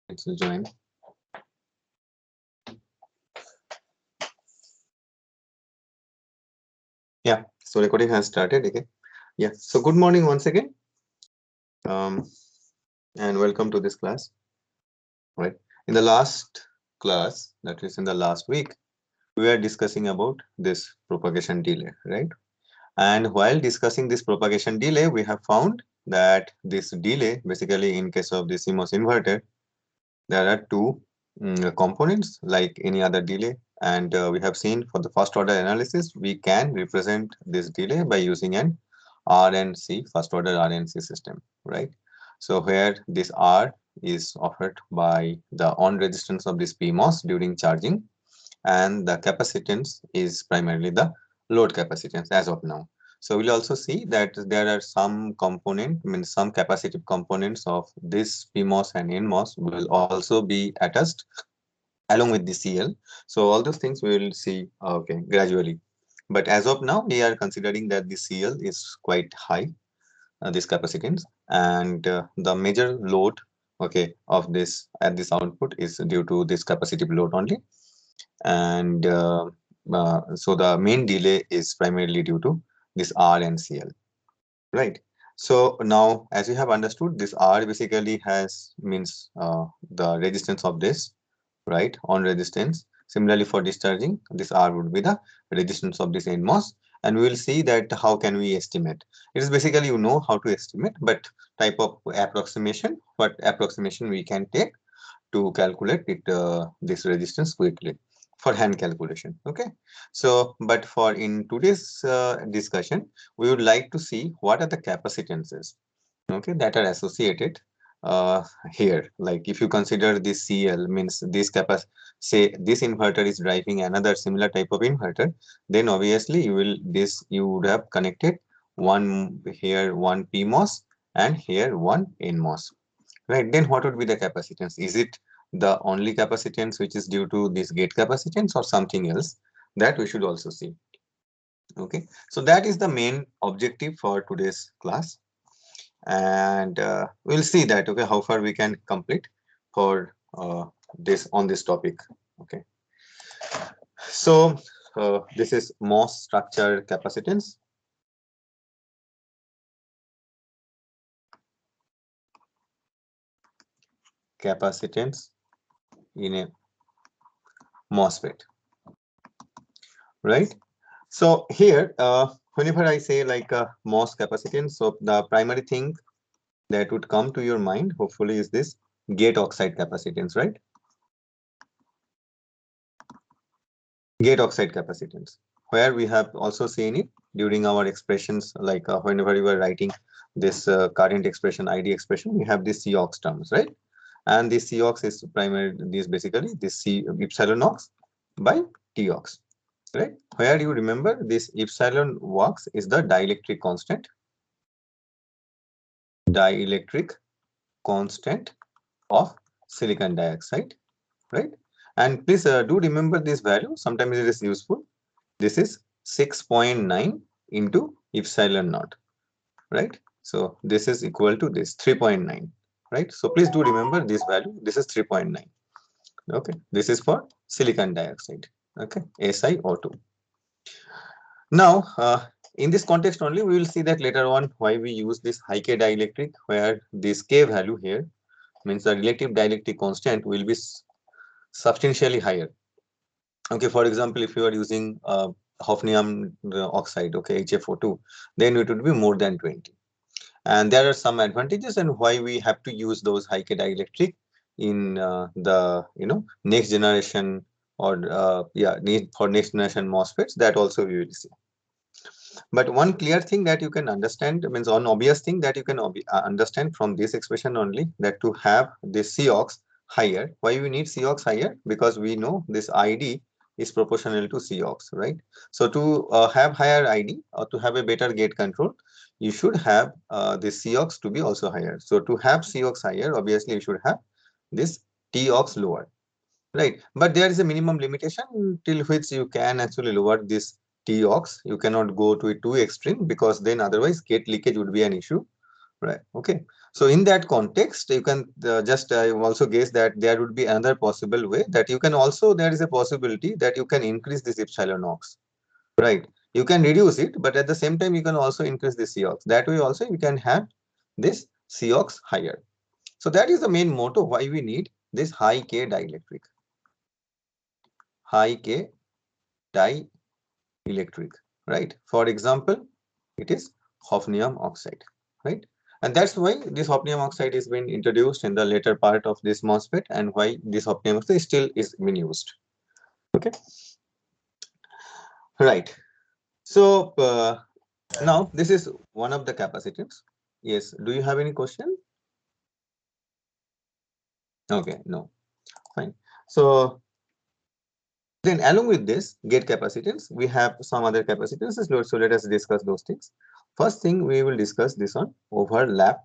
It's join. Yeah, so recording has started. Okay. Yeah. So good morning once again. Um, and welcome to this class. Right. In the last class, that is in the last week, we were discussing about this propagation delay, right? And while discussing this propagation delay, we have found that this delay, basically in case of the CMOS inverter, there are two components like any other delay. And we have seen for the first order analysis, we can represent this delay by using an RNC, first order RNC system, right? So where this R is offered by the on resistance of this PMOS during charging, and the capacitance is primarily the load capacitance as of now. So we'll also see that there are some component, means some capacitive components of this PMOS and NMOS will also be attached along with the CL. So all those things we will see okay gradually. But as of now, we are considering that the CL is quite high, this capacitance, and the major load okay of this at this output is due to this capacitive load only, and so the main delay is primarily due to this R and CL, right? So now, as you have understood, this R basically has means the resistance of this, right, on resistance. Similarly, for discharging, this R would be the resistance of this NMOS, and we will see that how can we estimate. It is basically you know how to estimate, but type of approximation, what approximation we can take to calculate it this resistance quickly for hand calculation. Okay, so but for in today's discussion, we would like to see what are the capacitances okay that are associated uh, here. Like if you consider this CL, means this say this inverter is driving another similar type of inverter, then obviously you would have connected one here, one PMOS, and here one NMOS. Right, then what would be the capacitance? Is it the only capacitance which is due to this gate capacitance or something else? That we should also see. Okay, so that is the main objective for today's class, and we'll see that okay how far we can complete for this on this topic. Okay, so this is MOS structure capacitance. Capacitance in a MOSFET, right? So here, whenever I say like MOS capacitance, so the primary thing that would come to your mind, hopefully, is this gate oxide capacitance, right? Gate oxide capacitance, where we have also seen it during our expressions, like whenever we were writing this current expression, ID expression, we have this COX terms, right? And this COX is primary, this basically this C epsilon ox by TOX, right? Where you remember this epsilon ox is the dielectric constant, of silicon dioxide, right? And please do remember this value. Sometimes it is useful. This is 6.9 into epsilon naught, right? So this is equal to this 3.9, right? So please do remember this value. This is 3.9. Okay, this is for silicon dioxide. Okay, SiO2. Now, in this context only, we will see that later on why we use this high K dielectric, where this K value here means the relative dielectric constant will be substantially higher. Okay, for example, if you are using hafnium oxide, okay, HFO2, then it would be more than 20. And there are some advantages and why we have to use those high K dielectric in the next generation, or yeah, need for next generation MOSFETs, that also we will see. But one clear thing that you can understand, means one obvious thing that you can understand from this expression only, that to have this COX higher, why we need COX higher? Because we know this ID is proportional to COX, right? So to have higher ID or to have a better gate control, you should have this COX to be also higher. So to have COX higher, obviously you should have this TOX lower, right? But there is a minimum limitation till which you can actually lower this TOX. You cannot go to it too extreme, because then otherwise gate leakage would be an issue, right? Okay, So in that context, you can just also guess that there would be another possible way that you can also, there is a possibility that you can increase this epsilon ox, right? You can reduce it, but at the same time, you can also increase the Cox. That way also you can have this Cox higher. So that is the main motto why we need this high K dielectric. High K dielectric, right? For example, it is hafnium oxide, right? And that's why this hafnium oxide is being introduced in the later part of this MOSFET, and why this hafnium oxide still is being used. Okay, right. So now this is one of the capacitors. Yes. Do you have any question? Okay. No. Fine. So then, along with this gate capacitance, we have some other capacitances. So let us discuss those things. First thing we will discuss this on overlap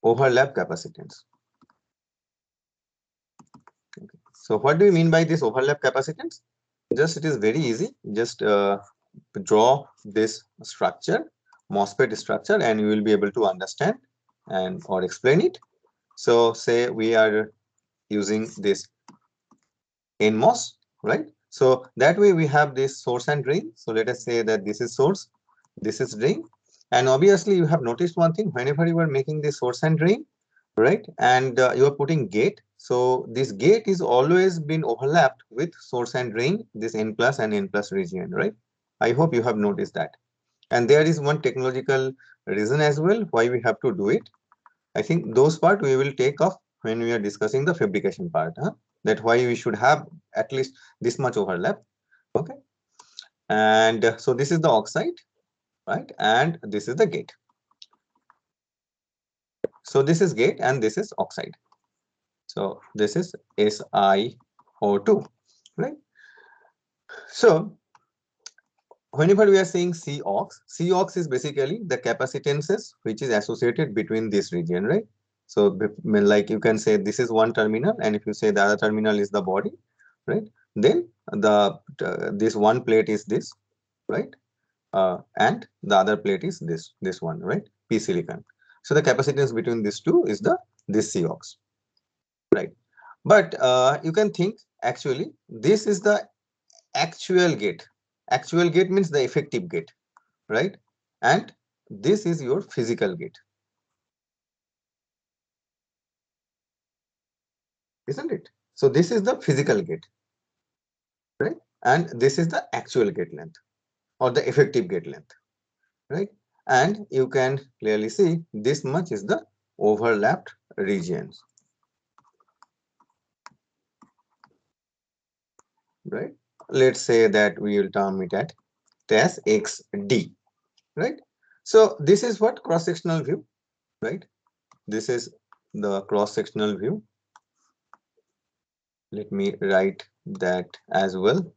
capacitance. Okay. So what do you mean by this overlap capacitance? Just it is very easy. Just draw this structure, MOSFET structure, and you will be able to understand and or explain it. So say we are using this NMOS, right? So that way we have this source and drain. So let us say that this is source, this is drain. And obviously you have noticed one thing, whenever you are making this source and drain, right? And you are putting gate. So this gate is always been overlapped with source and drain, this N plus and N plus region, right? I hope you have noticed that. And there is one technological reason as well why we have to do it. I think those part we will take off when we are discussing the fabrication part. That why we should have at least this much overlap. Okay. And so this is the oxide, right? And this is the gate. So this is gate and this is oxide. So this is SiO2, right? So whenever we are saying Cox is basically the capacitances which is associated between this region, right? So like you can say this is one terminal, and if you say the other terminal is the body, right? Then the this one plate is this, right? And the other plate is this one, right? P silicon. So the capacitance between these two is this Cox, right? But you can think actually this is the actual gate. Actual gate means the effective gate, right? And this is your physical gate, isn't it? So this is the physical gate, right? And this is the actual gate length or the effective gate length, right? And you can clearly see this much is the overlapped regions, right? Let's say that we will term it as XD, right? So this is what cross-sectional view, right? This is the cross-sectional view. Let me write that as well.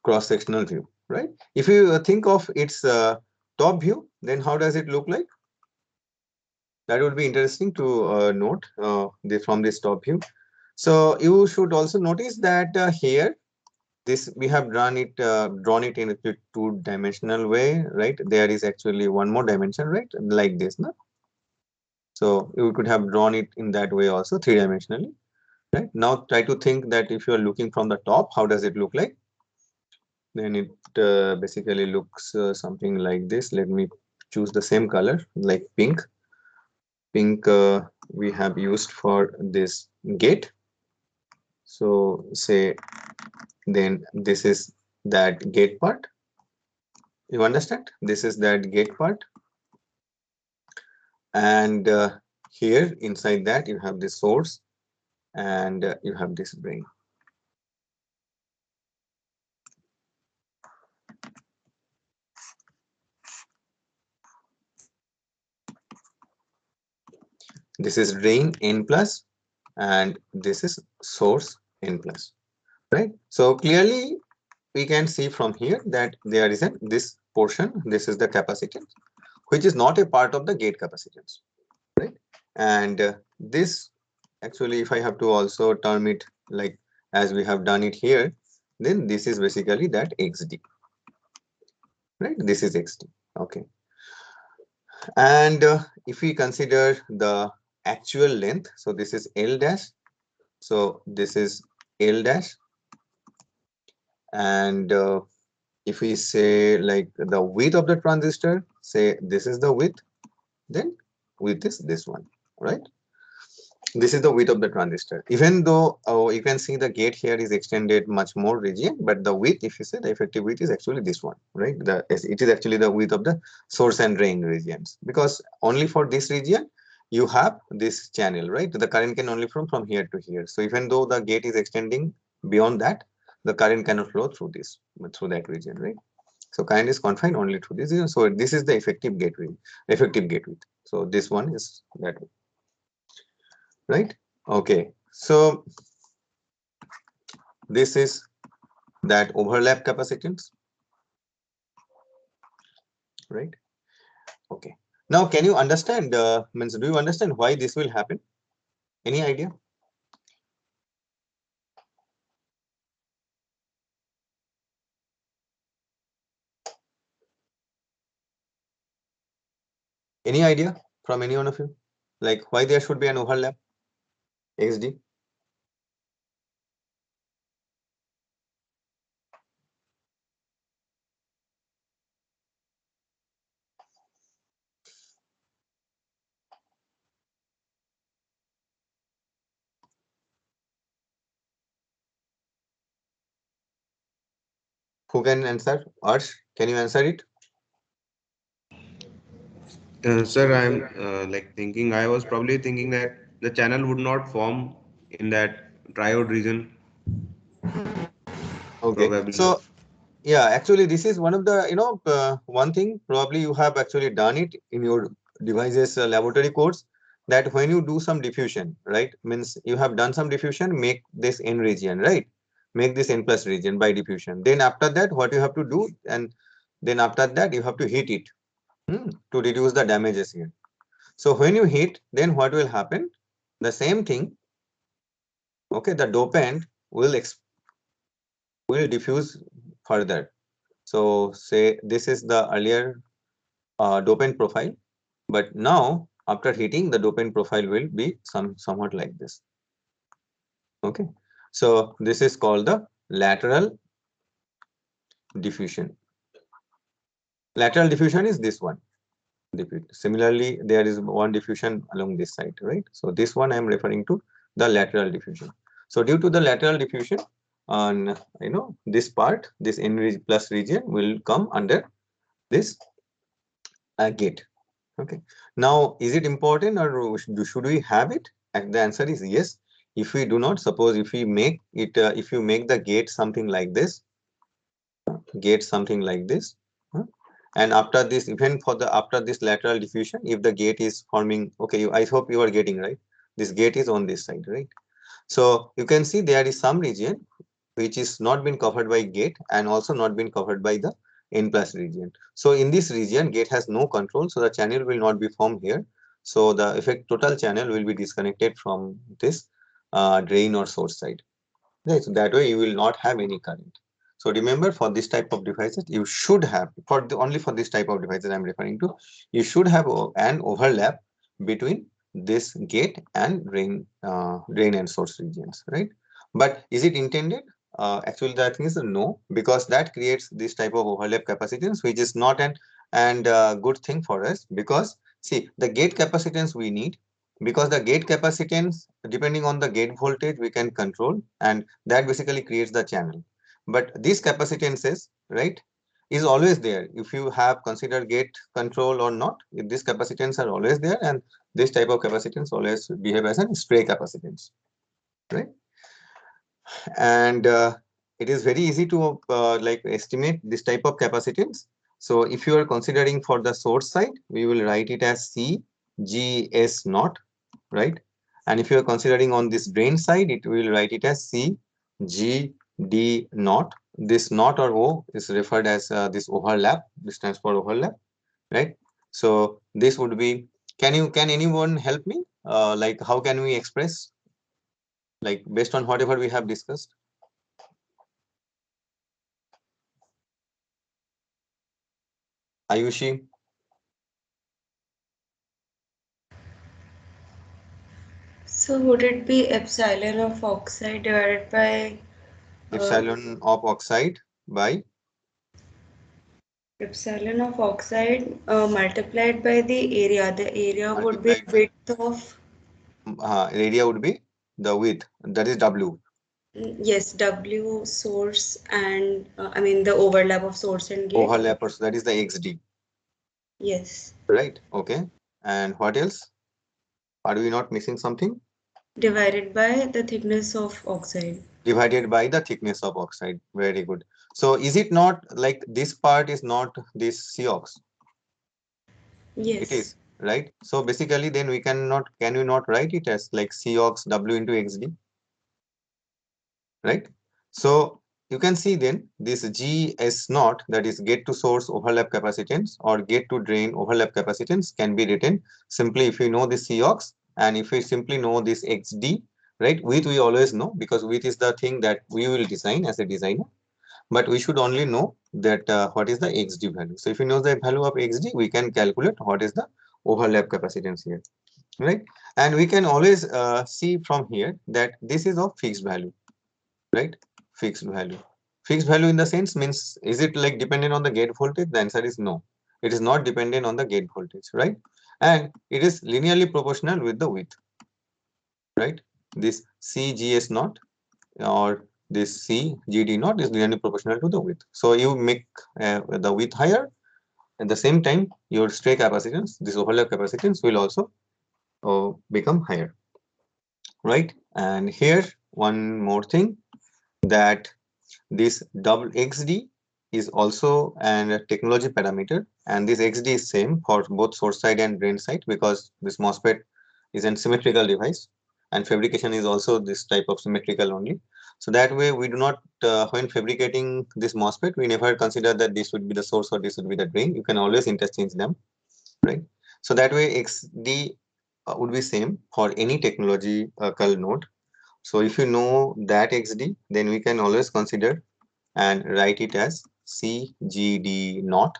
Cross-sectional view, right? If you think of its top view, then how does it look like? That would be interesting to note from this top view. So you should also notice that here, this we have drawn it in a two-dimensional way, right? There is actually one more dimension, right? Like this, no? So you could have drawn it in that way also, three-dimensionally, right? Now try to think that if you are looking from the top, how does it look like? Then it basically looks something like this. Let me choose the same color, like pink. Pink we have used for this gate. So say then this is that gate part. You understand? This is that gate part. And here inside that you have this source and you have this drain. This is drain N plus and this is source N plus, right? So clearly we can see from here that there is this portion, this is the capacitance, which is not a part of the gate capacitance, right? And this actually, if I have to also term it like as we have done it here, then this is basically that XD, right? This is XD. Okay. And if we consider the actual length, so this is L dash, so this is L dash, and if we say like the width of the transistor, say this is the width, then width is this one, right? This is the width of the transistor. Even though you can see the gate here is extended much more region, but the width, if you say the effective width is actually this one, right? It is actually the width of the source and drain regions, because only for this region you have this channel, right? The current can only flow from here to here. So even though the gate is extending beyond that, the current cannot flow through this, through that region, right? So current is confined only to this region. So this is the effective gate width, effective gate width. So this one is that way, right? Okay, so this is that overlap capacitance, right? Okay. Now, can you understand, means do you understand why this will happen? Any idea? Any idea from any one of you? Like why there should be an overlap, XD? Who can answer? Arsh, can you answer it? Sir, I'm like thinking, I was probably thinking that the channel would not form in that triode region, Okay. probably. So yeah, actually, this is one of the, one thing probably you have actually done it in your devices laboratory course, that when you do some diffusion, right, means you have done some diffusion, make this N region, right? Make this N plus region by diffusion. Then after that, what you have to do, and then after that, you have to heat it to reduce the damages here. So when you heat, then what will happen? The same thing, okay, the dopant will diffuse further. So say this is the earlier dopant profile, but now after heating, the dopant profile will be somewhat like this. Okay, so this is called the lateral diffusion. Lateral diffusion is this one. Similarly, there is one diffusion along this side, right? So this one I am referring to the lateral diffusion. So due to the lateral diffusion, on this part, this N plus region will come under this gate. Okay. Now, is it important or should we have it? And the answer is yes. If we do not, suppose if we make it, if you make the gate something like this, huh, and after this, even for the after this lateral diffusion, if the gate is forming, okay, I hope you are getting right. This gate is on this side, right? So you can see there is some region which is not been covered by gate and also not been covered by the N plus region. So in this region, gate has no control, so the channel will not be formed here. So the effect total channel will be disconnected from this drain or source side. Right, so that way you will not have any current. So remember, for this type of devices, you should have, only for this type of devices I'm referring to, you should have an overlap between this gate and drain and source regions, right? But is it intended? Actually, the thing is no, because that creates this type of overlap capacitance, which is not an and good thing for us, because see, the gate capacitance we need, because the gate capacitance, depending on the gate voltage, we can control, and that basically creates the channel. But these capacitances, right, is always there if you have considered gate control or not. If these capacitance are always there, and this type of capacitance always behave as a stray capacitance, right? And it is very easy to like estimate this type of capacitance. So if you are considering for the source side, we will write it as CGS naught, right? And if you are considering on this drain side, it will write it as CGD naught. This naught or O is referred as this overlap. This stands for overlap, right? So this would be. Can anyone help me? Like how can we express? like based on whatever we have discussed? Ayushi? So would it be epsilon of oxide divided by Epsilon of oxide by epsilon of oxide multiplied by the area? The area would be multiplied by width of area would be the width, that is W. yes, W source and I mean the overlap of source and gate. Overlap, so that is the XD, Yes, right? Okay. And what else? Are we not missing something? divided by the thickness of oxide. Divided by the thickness of oxide. Very good. So is it not like this part is not this COX? It Yes, is, right? So basically then we can we not write it as like COX W into XD, right? So you can see then this GS naught, that is gate to source overlap capacitance or gate to drain overlap capacitance, can be written simply if we know the COX and if we simply know this XD, right? Width we always know because width is the thing that we will design as a designer, but we should only know that what is the XD value. So if we know the value of XD, we can calculate what is the overlap capacitance here, right? And we can always see from here that this is of fixed value, right? Fixed value. Fixed value in the sense means, is it like dependent on the gate voltage? The answer is no. It is not dependent on the gate voltage, right? And it is linearly proportional with the width, right? This CGS naught or this CGD naught is linearly proportional to the width. So you make the width higher. At the same time, your stray capacitance, this overlap capacitance, will also become higher, right? And here, one more thing, that this double XD is also a technology parameter, and this XD is same for both source side and drain side because this MOSFET is a symmetrical device, and fabrication is also this type of symmetrical only. So that way, we do not, when fabricating this MOSFET, we never consider that this would be the source or this would be the drain. You can always interchange them, right? So that way, XD would be same for any technological node. So if you know that XD, then we can always consider and write it as CGD naught.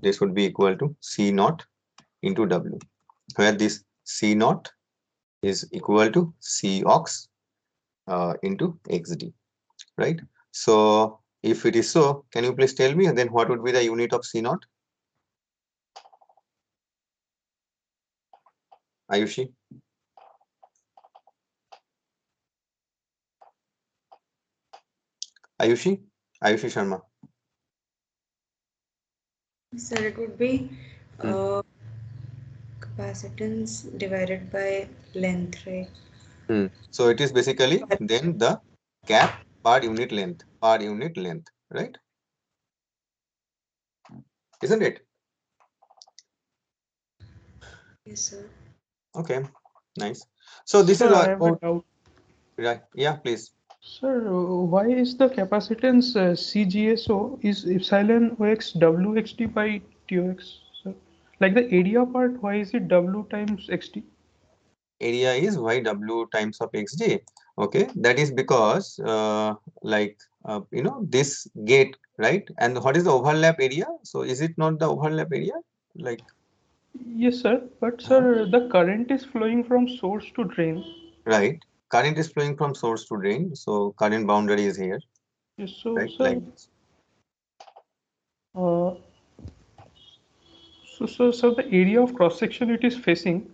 This would be equal to C naught into W, where this C naught is equal to COX into XD, right? So if it is so, can you please tell me then what would be the unit of C naught? Ayushi? Ayushi? Ayushi Sharma. so it would be Hmm. capacitance divided by length, right? So it is basically then the cap per unit length, right? Isn't it? Yes, sir. Okay, nice. So this is Sir, I have a about, doubt. right? Yeah, please. Sir, why is the capacitance CGSO is epsilon OX WXT by TOX, sir? Like the area part, why is it W times XT? Area is YW times of XD. Okay, that is because like this gate, right? And what is the overlap area? So is it not the overlap area? Like, Yes, sir. But huh? sir, the current is flowing from source to drain. Right. Current is flowing from source to drain. So current boundary is here, Yes, so right? Like sir, this. uh, so the area of cross section it is facing.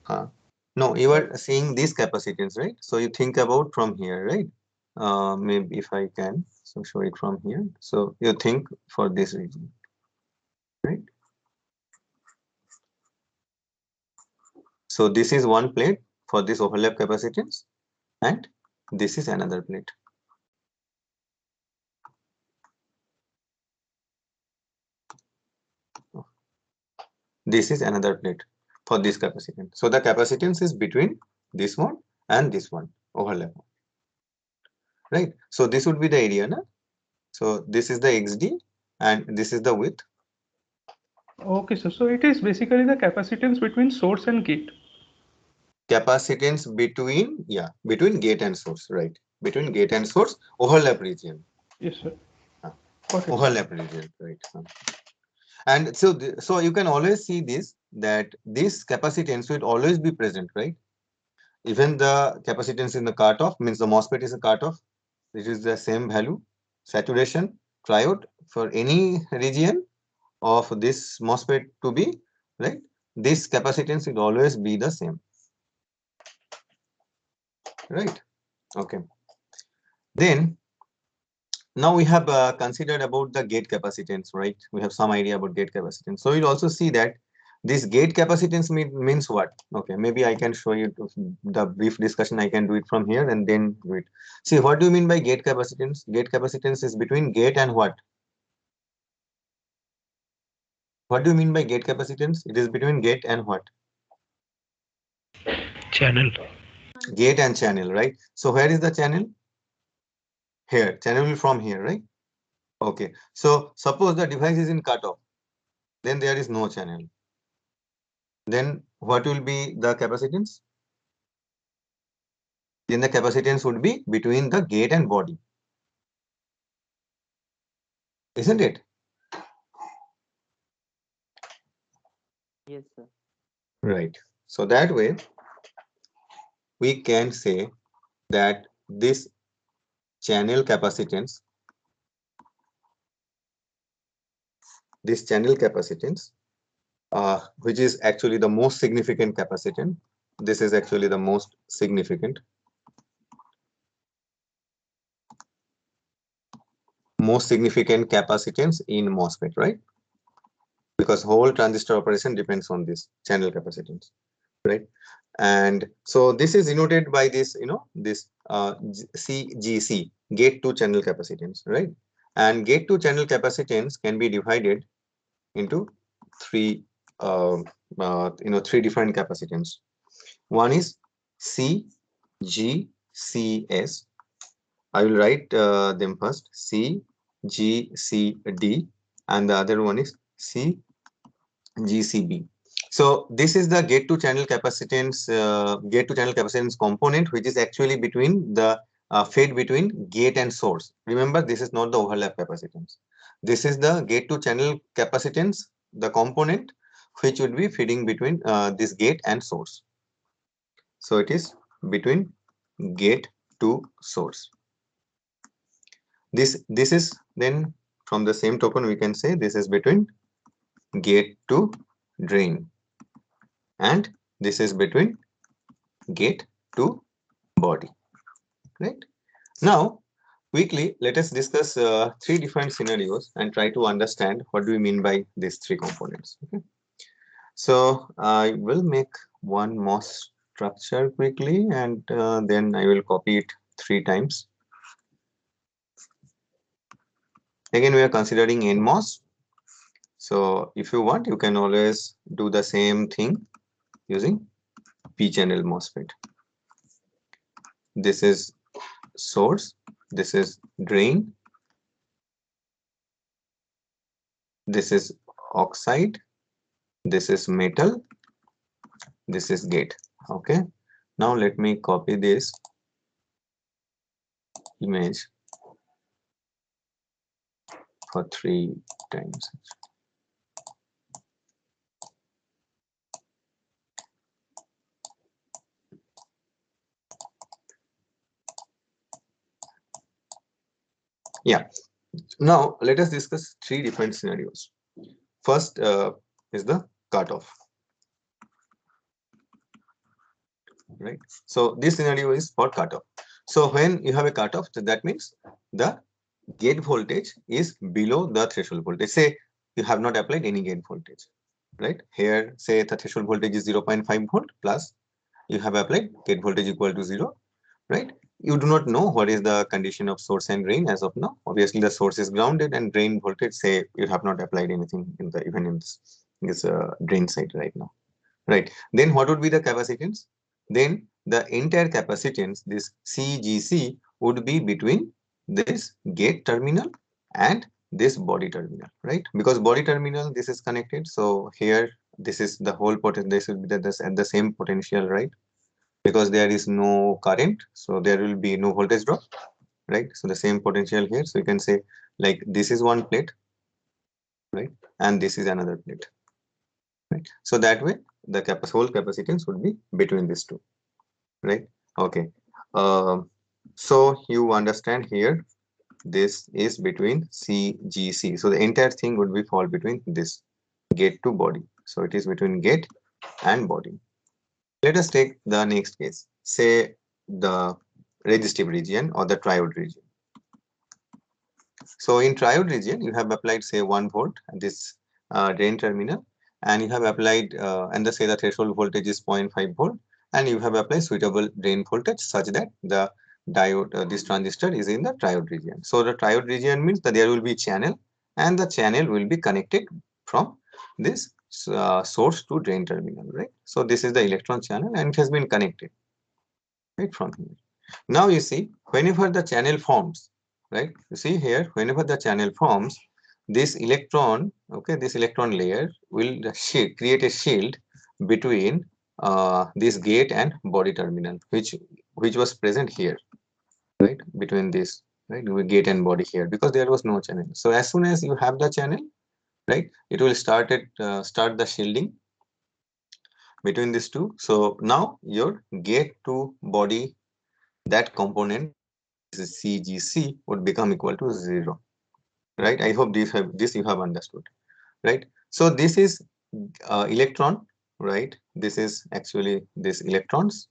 Huh. No, you are seeing this capacitance, right? So you think about from here, right? Maybe if I can, so show it from here. So you think for this region, right? So this is one plate for this overlap capacitance, and this is another plate. This is another plate for this capacitance. So the capacitance is between this one and this one overlap, right? So this would be the area, na? So this is the XD and this is the width. Okay, sir. So it is basically the capacitance between source and gate. capacitance between, yeah, between gate and source, right? Between gate and source, overlap region. Yes, sir. Ah, Got it. Overlap region, right? And so, so you can always see this, that this capacitance will always be present, right? Even the capacitance in the cutoff means the MOSFET is a cutoff. It is the same value, saturation, triode for any region of this MOSFET to be, right? This capacitance will always be the same, right? Okay. Then now we have considered about the gate capacitance, right? We have some idea about gate capacitance. So you'll also see that this gate capacitance means what? Okay, maybe I can show you the brief discussion. I can do it from here and then do it. See, what do you mean by gate capacitance? Gate capacitance is between gate and what? What do you mean by gate capacitance? It is between gate and what? Channel. Gate and channel, right? So where is the channel? Here. Channel will from here, right? Okay. So suppose the device is in cutoff, then there is no channel. Then what will be the capacitance? Then the capacitance would be between the gate and body, isn't it? Yes, sir. Right. So that way we can say that this channel capacitance, which is actually the most significant capacitance, this is actually the most significant capacitance in MOSFET, right? Because whole transistor operation depends on this channel capacitance, right? And so this is denoted by this, this CGC, gate to channel capacitance, right? And gate to channel capacitance can be divided into three, three different capacitance. One is CGCS. I will write them first. CGCD, and the other one is CGCB. So this is the gate to channel capacitance component, which is actually between the fed between gate and source. Remember, this is not the overlap capacitance. This is the gate to channel capacitance, the component which would be feeding between this gate and source. So it is between gate to source. This is then, from the same token, we can say this is between gate to drain, and this is between gate to body, right? Now quickly let us discuss three different scenarios and try to understand what do we mean by these three components. Okay, so I will make one MOS structure quickly, and then I will copy it 3 times. Again, we are considering NMOS. So if you want, you can always do the same thing using P-channel MOSFET. This is source, this is drain, this is oxide, this is metal, this is gate. Okay, now let me copy this image for 3 times. Yeah, now let us discuss 3 different scenarios. First is the cutoff, right? So this scenario is for cutoff. So when you have a cutoff, that means the gate voltage is below the threshold voltage. Say you have not applied any gate voltage, right? Here, say the threshold voltage is 0.5 volt plus you have applied gate voltage equal to 0, right? You do not know what is the condition of source and drain as of now. Obviously, the source is grounded, and drain voltage, say you have not applied anything in the even in this drain side right now, right? Then what would be the capacitance? Then the entire capacitance, this CGC, would be between this gate terminal and this body terminal, right? Because body terminal, this is connected. So here, this is the whole potential. This will be at the same potential, right? because there is no current, so there will be no voltage drop, right? So the same potential here. So you can say like this is one plate, right? And this is another plate, right? So that way the whole capacitance would be between these two, right? Okay. So you understand here, this is between CGC. So the entire thing would be fall between this gate to body. So it is between gate and body. Let us take the next case, say the resistive region or the triode region. So in triode region, you have applied say 1 volt at this drain terminal, and you have applied and say the threshold voltage is 0.5 volt, and you have applied suitable drain voltage such that the diode, this transistor is in the triode region. So the triode region means that there will be channel, and the channel will be connected from this source to drain terminal, right? So this is the electron channel, and it has been connected right from here. Now you see, whenever the channel forms, right? You see here, whenever the channel forms, this electron, okay, this electron layer will create a shield between this gate and body terminal, which was present here, right? Between this, right, with gate and body here, because there was no channel. So as soon as you have the channel, right, it will start the shielding between these two. So now your gate to body, that component CGC would become equal to 0, right? I hope this you have understood, right? So this is electron, right? This is actually this electrons,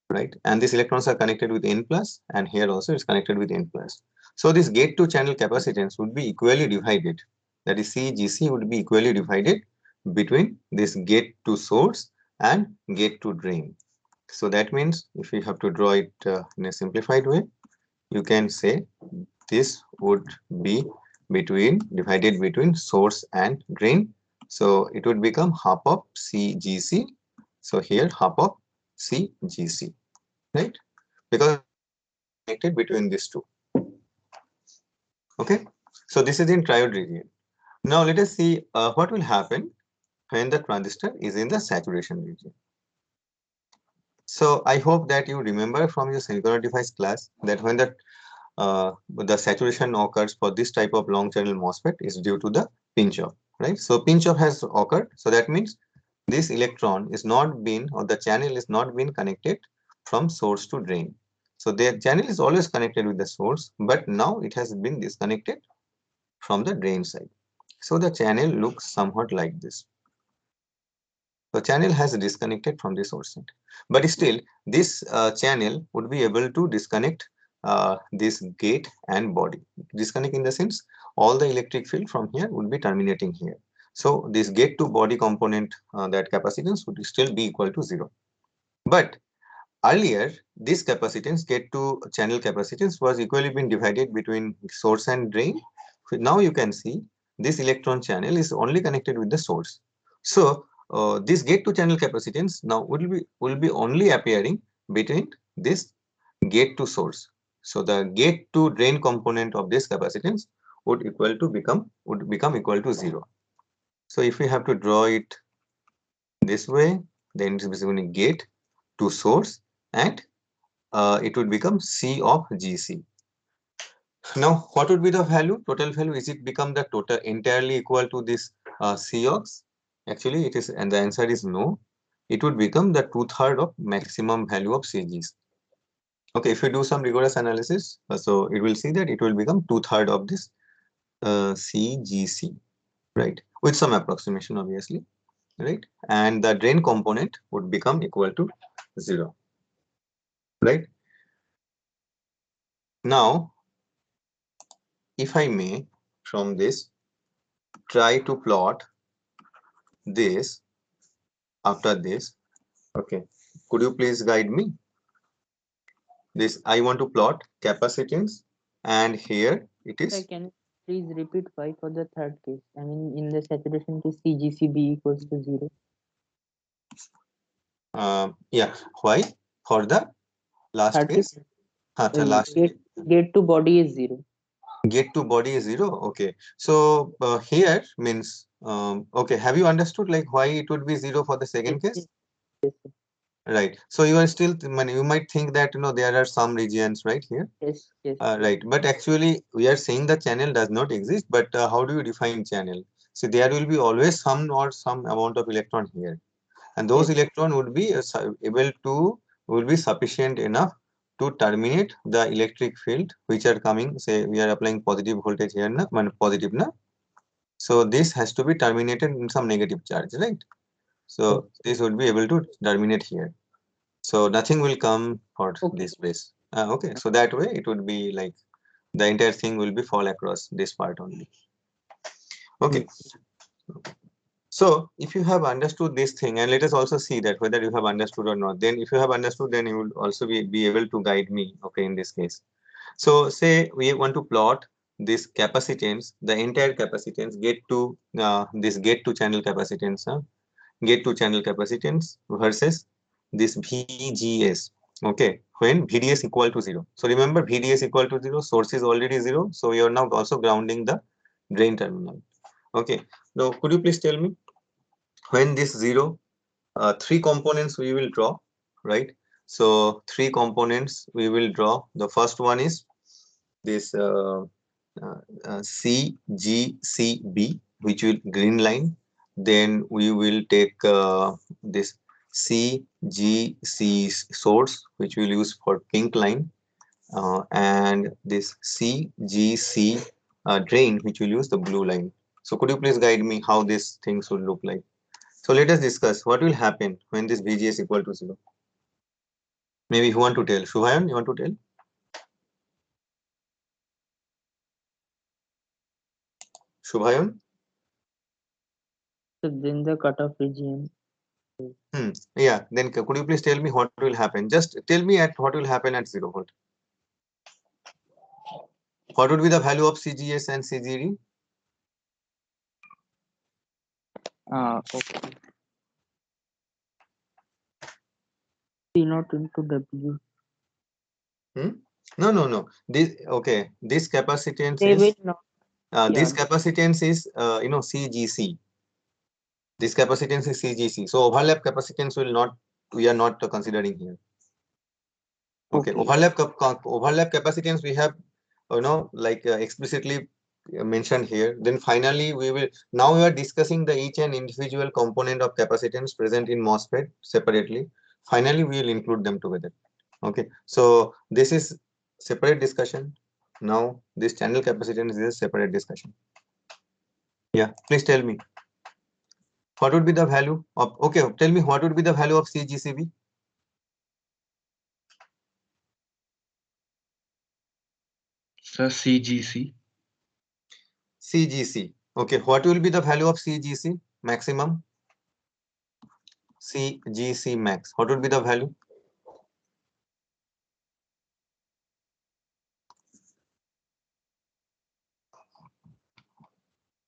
right? And these electrons are connected with N plus, and here also it's connected with N plus. So this gate to channel capacitance would be equally divided. That is CGC would be equally divided between this gate to source and gate to drain. So that means if we have to draw it in a simplified way, you can say this would be divided between source and drain. So it would become half of CGC. So here half of CGC, right? Because connected between these two. Okay. So this is in triode region. Now let us see what will happen when the transistor is in the saturation region. So I hope that you remember from your semiconductor device class that when the saturation occurs for this type of long channel MOSFET is due to the pinch off, right? So pinch off has occurred. So that means this electron is not been, or the channel is not been connected from source to drain. So the channel is always connected with the source, but now it has been disconnected from the drain side. So the channel looks somewhat like this. The channel has disconnected from the source side, but still this channel would be able to disconnect this gate and body. Disconnect in the sense all the electric field from here would be terminating here. So this gate to body component, that capacitance would still be equal to 0. But earlier this capacitance, gate to channel capacitance, was equally been divided between source and drain. Now you can see this electron channel is only connected with the source. So this gate to channel capacitance now will be only appearing between this gate to source. So the gate to drain component of this capacitance would become equal to 0. So if we have to draw it this way, then it is between gate to source, and it would become C of GC. Now, what would be the value? Total value, is it become the total entirely equal to this COX? Actually, it is, and the answer is no. It would become the 2/3 of maximum value of CGs. Okay, if you do some rigorous analysis, so it will see that it will become 2/3 of this CGC, right? With some approximation, obviously, right? And the drain component would become equal to 0, right? Now, if I may, from this, try to plot this after this. Okay, could you please guide me? This, I want to plot capacitance, and here it Sir, is. can you please repeat why for the third case? I mean, in the saturation case, CGCB equals to 0. Yeah, why? For the last Third case? case, Last gate to body is 0. Gate to body is 0. Okay, so here means okay, have you understood like why it would be 0 for the second Yes, case? yes, yes, sir. Right. So you are still, you might think that, there are some regions right here. Yes, yes. Right. But actually, we are saying the channel does not exist. But how do you define channel? So there will be always some or some amount of electron here, and those Yes. electron would be will be sufficient enough to terminate the electric field which are coming. Say we are applying positive voltage here, na, positive, na. So this has to be terminated in some negative charge, right? So this would be able to terminate here. So nothing will come for Okay. this place. Okay, so that way it would be like the entire thing will be fall across this part only. Okay, Yes. so if you have understood this thing, and let us also see that whether you have understood or not. Then if you have understood, then you will also be able to guide me, okay, in this case. So say we want to plot this capacitance, the entire capacitance get to this get to channel capacitance, get to channel capacitance versus this VGS. Okay, when VDS equal to 0. So remember VDS equal to 0, source is already 0. So you are now also grounding the drain terminal. Okay, now could you please tell me when this 0, three components we will draw, right? So three components we will draw. The first one is this CGCB, which will green line. Then we will take this CGC source, which we'll use for pink line, and this CGC drain, which will use the blue line. So could you please guide me how these things will look like? So let us discuss what will happen when this VGS equal to 0. Maybe who want to tell? Shubhayan, you want to tell? Shubhayan? So then the cutoff region. Yeah, then could you please tell me what will happen? Just tell me at what will happen at 0 volt. What would be the value of CGS and CGD? Okay. P naught into W. No, no, no. This okay. This capacitance They will is not. this Yeah. capacitance is CGC. This capacitance is CGC. So overlap capacitance will not, we are not considering here. Okay, Okay. overlap capacitance we have like explicitly mentioned here. Then finally we will, now we are discussing the each and individual component of capacitance present in MOSFET separately. Finally we will include them together. Okay, so this is separate discussion. Now this channel capacitance is a separate discussion. Yeah, please tell me what would be the value of, okay, tell me what would be the value of CGCB? Sir, CGC. CGC. Okay, what will be the value of CGC maximum? CGC max. What would be the value?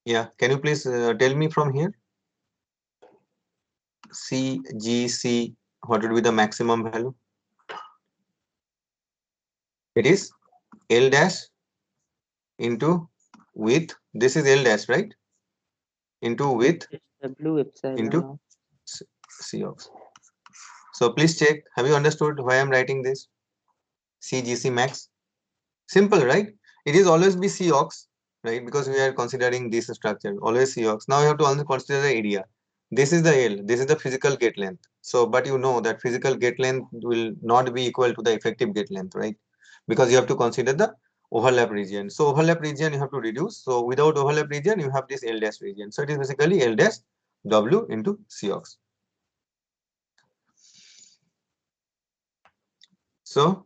Yeah, can you please tell me from here? CGC, what would be the maximum value? It is L dash into width. This is L dash, right? Into width W epsilon into naught. Cox. So please check. Have you understood why I'm writing this? CGC max. Simple, right? It is always be Cox, right? Because we are considering this structure. Always Cox. Now you have to also consider the area. This is the L. This is the physical gate length. So, but you know that physical gate length will not be equal to the effective gate length, right? Because you have to consider the overlap region. So overlap region you have to reduce. So without overlap region, you have this L dash region. So it is basically L dash W into Cox. So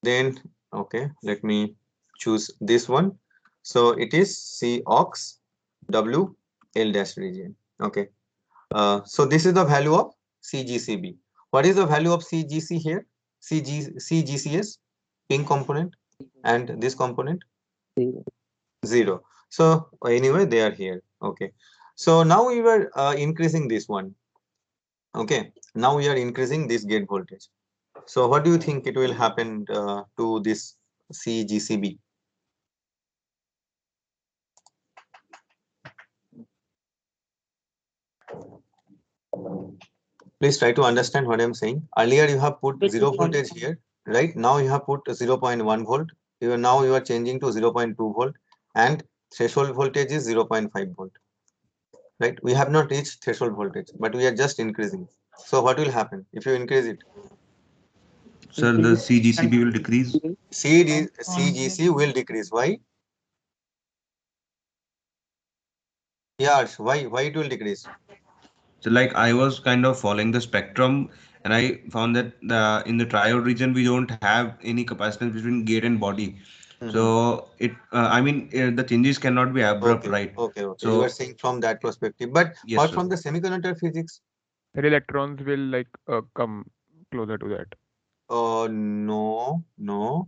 then, okay, let me choose this one. So it is Cox W L dash region. Okay. So this is the value of CGCB. What is the value of CGC here? CGCS, pink component, and this component? 0. 0. So anyway, they are here. Okay. So now we were increasing this one. Okay. Now we are increasing this gate voltage. So what do you think it will happen to this CGCB? Please try to understand what I'm saying. Earlier you have put It 0 is voltage on. here, right? Now you have put 0.1 volt. Now you are changing to 0.2 volt, and threshold voltage is 0.5 volt, right? We have not reached threshold voltage, but we are just increasing. So what will happen if you increase it? Sir, It will the be CGCB will decrease. CGC will decrease. Why? Yeah, Arsh, why it will decrease? So like I was kind of following the spectrum, and I found that in the triode region we don't have any capacitance between gate and body. So I mean, the changes cannot be abrupt, Okay, right? okay, okay. You are So saying from that perspective, but yes, what sir. from the semiconductor physics? The electrons will like come closer to that. No, no.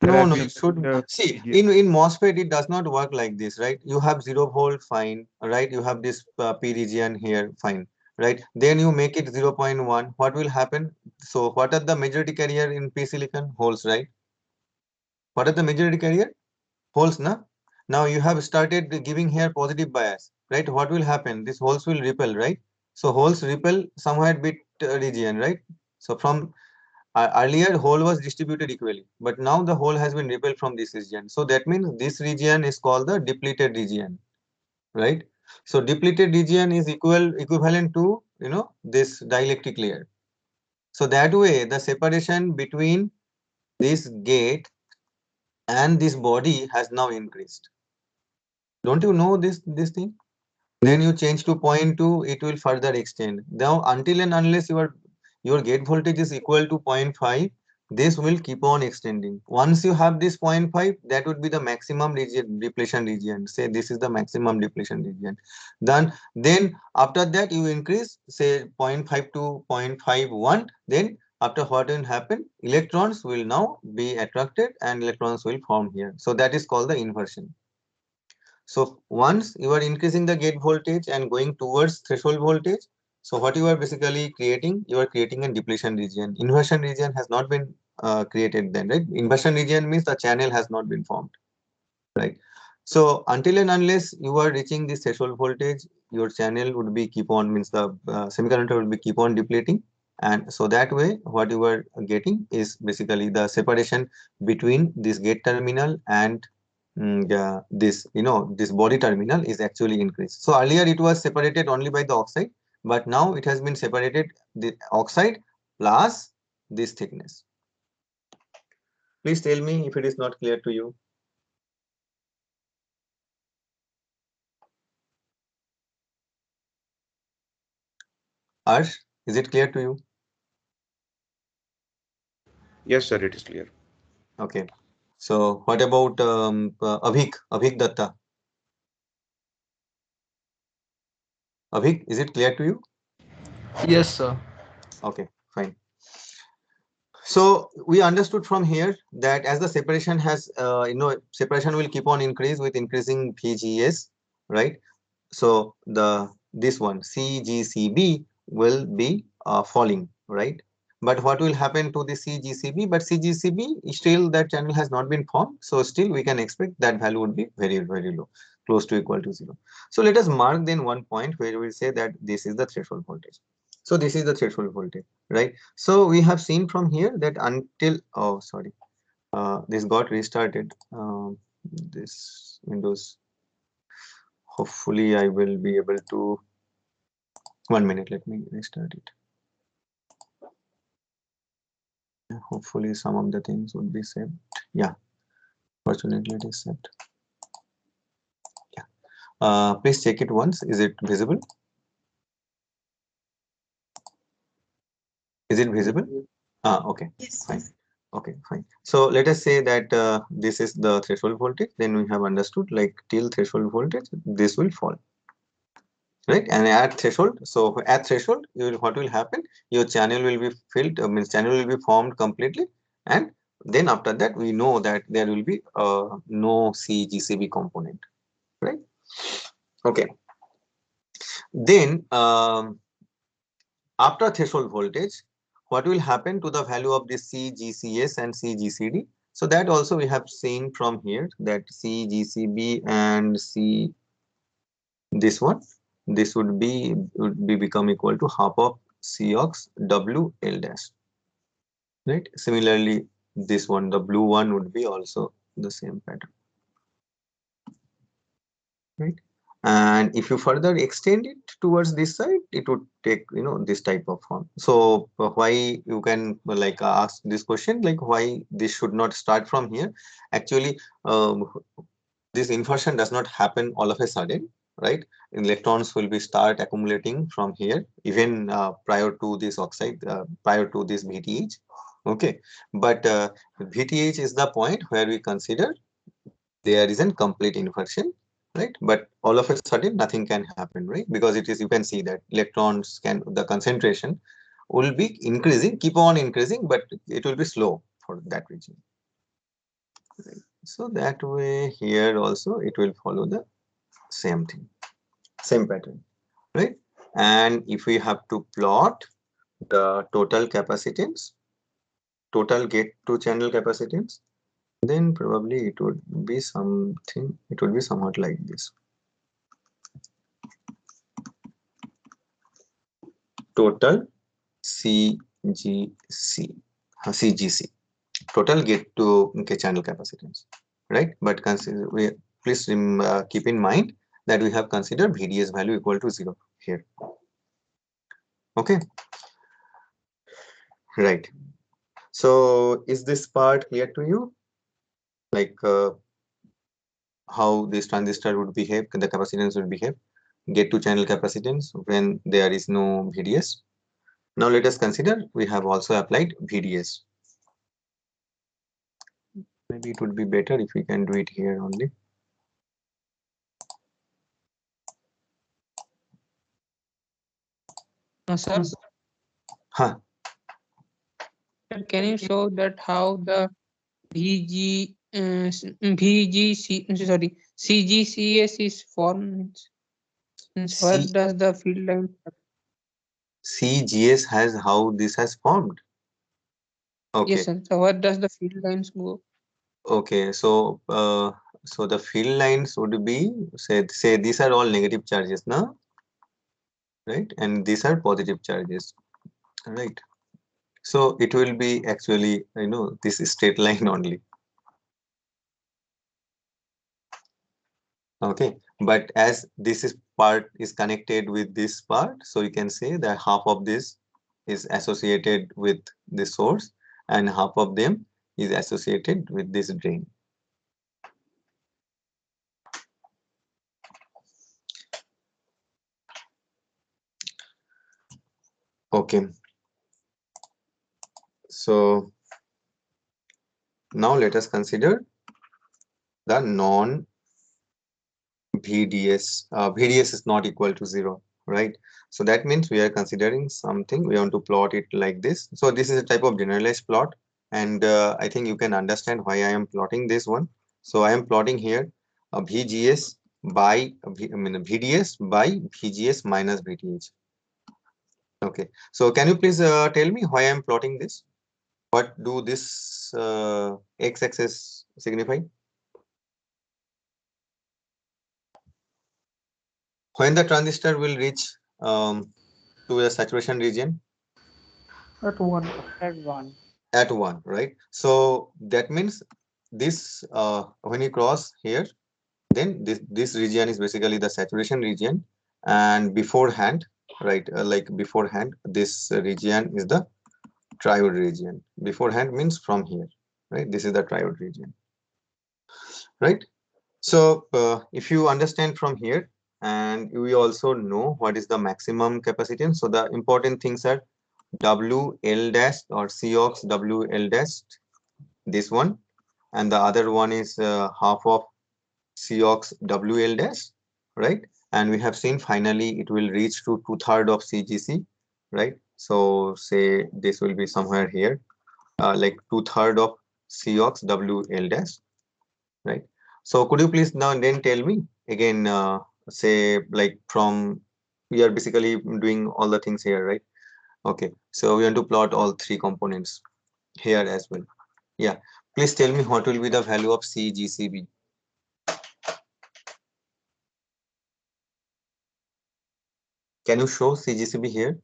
So No, that's no, the it should the see PGA. in MOSFET it does not work like this, right? You have 0 volt, fine, right? You have this P region here, fine, right? Then you make it 0.1. What will happen? So what are the majority carrier in P silicon? Holes, right? What are the majority carrier? Holes, na? Now you have started giving here positive bias, right? What will happen? These holes will repel, right? So holes repel somewhere bit region, right? So from earlier hole was distributed equally, but now the hole has been repelled from this region. So that means this region is called the depleted region, right? So depleted region is equivalent to this dielectric layer. So that way the separation between this gate and this body has now increased. Don't you know this thing? Then you change to 0.2, it will further extend. Now until and unless your gate voltage is equal to 0.5, this will keep on extending. Once you have this 0.5, that would be the maximum region, depletion region. Say this is the maximum depletion region. Then after that you increase, say 0.5 to 0.51. Then after what will happen, electrons will now be attracted and electrons will form here. So that is called the inversion. So once you are increasing the gate voltage and going towards threshold voltage, so what you are basically creating, you are creating a depletion region. Inversion region has not been created then, right? Inversion region means the channel has not been formed, right? So until and unless you are reaching this threshold voltage, your channel would be keep on, means the semiconductor will be keep on depleting. And so that way, what you are getting is basically the separation between this gate terminal and this body terminal is actually increased. So earlier it was separated only by the oxide, but now it has been separated the oxide plus this thickness. Please tell me if it is not clear to you. Arsh, is it clear to you? Yes, sir, it is clear. Okay. So what about Avik Datta? Avik, is it clear to you? Yes, sir. Okay, fine. So we understood from here that as the separation has, separation will keep on increase with increasing VGS, right? So this one CGCB will be falling, right? But what will happen to the CGCB? But CGCB still that channel has not been formed, so still we can expect that value would be very very low, close to equal to 0. So let us mark then one point where we say that this is the threshold voltage. So this is the threshold voltage, right? So we have seen from here that until this got restarted. This Windows. Hopefully, I will be able to. 1 minute, let me restart it. Hopefully, some of the things would be saved. Yeah, fortunately, it is saved. Yeah. Please check it once. Is it visible? Is it visible? Okay, Yes. fine. Okay, fine. So let us say that this is the threshold voltage. Then we have understood like till threshold voltage, this will fall. Right, and at threshold, so at threshold what will happen, your channel will be filled, means channel will be formed completely, and then after that we know that there will be no CGCB component, right? Okay, then after threshold voltage, what will happen to the value of this CGCS and CGCD? So that also we have seen from here that CGCB and this one, this would be become equal to half of Cox W L dash. Right. Similarly, this one, the blue one, would be also the same pattern. Right. And if you further extend it towards this side, it would take, this type of form. So why you can ask this question, like why this should not start from here? Actually, this inversion does not happen all of a sudden, right? Electrons will be start accumulating from here, even prior to this oxide, prior to this VTH. Okay, but VTH is the point where we consider there isn't complete inversion, right? But all of a sudden nothing can happen, right? Because it is, you can see that electrons the concentration will be increasing, keep on increasing, but it will be slow for that region. Right. So that way here also it will follow the same thing, same pattern, right? And if we have to plot the total capacitance, total gate to channel capacitance, then probably it would be something, it would be somewhat like this. Total CGC, total gate to channel capacitance, right? But consider, please keep in mind that we have considered VDS value equal to 0 here. Okay, right. So is this part clear to you? Like how this transistor would behave, the capacitance would behave, get to channel capacitance when there is no VDS. Now let us consider we have also applied VDS. Maybe it would be better if we can do it here only. Sir, Huh. can you show that how the CGCS is formed? Where does the field line? CGS has how this has formed. Okay. Yes, sir. So where does the field lines go? Okay. So so the field lines would be, say these are all negative charges now, right? And these are positive charges, right? So it will be actually, this straight line only. Okay, but as this is part is connected with this part, so you can say that half of this is associated with the source and half of them is associated with this drain. Okay, so now let us consider the non VDS. VDS is not equal to 0, right? So that means we are considering something, we want to plot it like this. So this is a type of generalized plot, and I think you can understand why I am plotting this one. So I am plotting here VGS by VDS by VGS minus VTH. Okay, so can you please tell me why I am plotting this? What do this x-axis signify? When the transistor will reach to the saturation region? At 1. At 1, right? So that means this, when you cross here, then this region is basically the saturation region, and beforehand, right, beforehand, this region is the triode region. Beforehand means from here, right? This is the triode region, right? So if you understand from here, and we also know what is the maximum capacitance, so the important things are WL dash or Cox WL dash, this one, and the other one is half of Cox WL dash, right? And we have seen finally it will reach to 2/3 of CGC, right? So say this will be somewhere here, like 2/3 of Cox WL dash, right? So could you please now then tell me again, say like from, we are basically doing all the things here, right? Okay, so we want to plot all three components here as well. Yeah, please tell me what will be the value of CGCB. Can you show CGCB here?